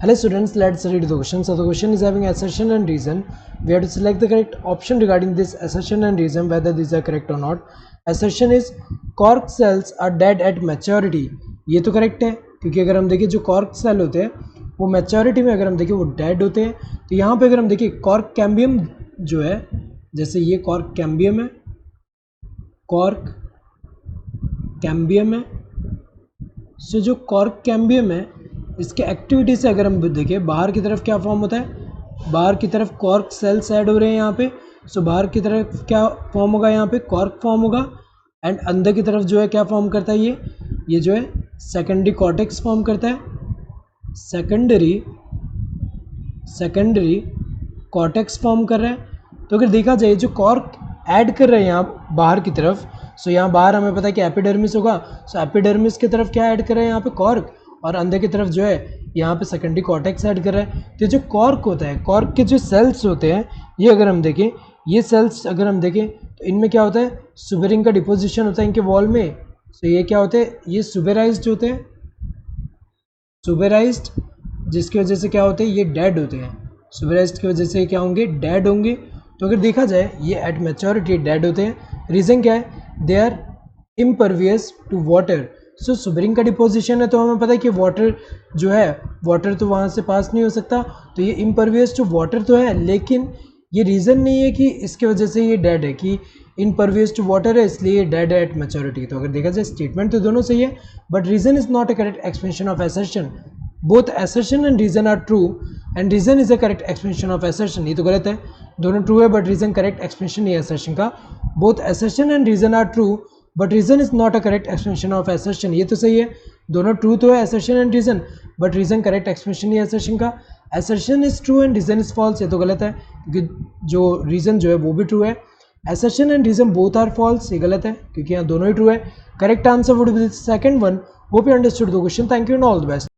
Hello students, let's read the question. So the question is having assertion and reason. We have to select the correct option regarding this assertion and reason, whether these are correct or not. Assertion is cork cells are dead at maturity. ये तो correct है, क्योंकि अगर हम देखें जो cork cell होते हैं वो मैच्योरिटी में अगर हम देखें वो डेड होते हैं. तो यहाँ पे अगर हम देखें कॉर्क कैम्बियम जो है, जैसे ये कॉर्क कैम्बियम है, कॉर्क कैम्बियम है. सो जो कॉर्क कैम्बियम है इसके एक्टिविटी से अगर हम देखें बाहर की तरफ क्या फॉर्म होता है, बाहर की तरफ कॉर्क सेल्स ऐड हो रहे हैं यहाँ पे. सो बाहर की तरफ क्या फॉर्म होगा, यहाँ पे कॉर्क फॉर्म होगा. एंड अंदर की तरफ जो है क्या फॉर्म करता है, ये जो है सेकेंडरी कॉर्टेक्स फॉर्म करता है. सेकेंडरी कॉर्टेक्स फॉर्म कर रहा है. तो अगर देखा जाए जो कॉर्क ऐड कर रहे हैं यहाँ बाहर की तरफ, सो यहाँ बाहर हमें पता है कि एपिडर्मिस होगा. सो एपिडर्मिस की तरफ क्या ऐड कर रहे हैं यहाँ पे कॉर्क, और अंदर की तरफ जो है यहाँ पे सेकेंडरी कॉर्टेक्स ऐड कर रहा है. तो जो कॉर्क होता है, कॉर्क के जो सेल्स होते हैं ये अगर हम देखें, ये सेल्स अगर हम देखें तो इनमें क्या होता है, सुबेरिन का डिपोजिशन होता है इनके वॉल में. तो ये क्या होते हैं, ये सुबेराइज्ड होते हैं, सुबेराइज्ड, जिसकी वजह से क्या होते हैं ये डेड होते हैं. सुबेराइज्ड की वजह से क्या होंगे, डेड होंगे. तो अगर देखा जाए ये एट मैच्योरिटी डेड होते हैं. रीज़न क्या है, they are impervious to water. So suberin का डिपोजिशन है तो हमें पता है कि वाटर जो है, वाटर तो वहाँ से पास नहीं हो सकता. तो ये इम्परवियस टू वाटर तो है, लेकिन ये रीज़न नहीं है कि इसके वजह से ये डेड है, कि इम्परवियस टू वाटर है इसलिए ये डेड है एट मैच्योरिटी. तो अगर देखा जाए स्टेटमेंट तो दोनों सही है, but reason is not a correct explanation of assertion. Both assertion and reason are true and reason is a correct explanation of assertion. ये तो गलत है, दोनों ट्रू है बट रीज़न करेक्ट एक्सप्लेनेशन नहीं है असर्शन का. Both assertion and reason are true but reason is not a correct explanation of assertion. ये तो सही है, दोनों ट्रू तो है assertion and reason, but reason correct explanation नहीं है असर्शन का. Assertion is true and reason is false. ये तो गलत है, क्योंकि जो रीज़न जो है वो भी ट्रू है. Assertion and reason both are false. ये गलत है, क्योंकि यहाँ दोनों ही ट्रू है. Correct answer would be the second one. Hope you understood the question. Thank you and all the best.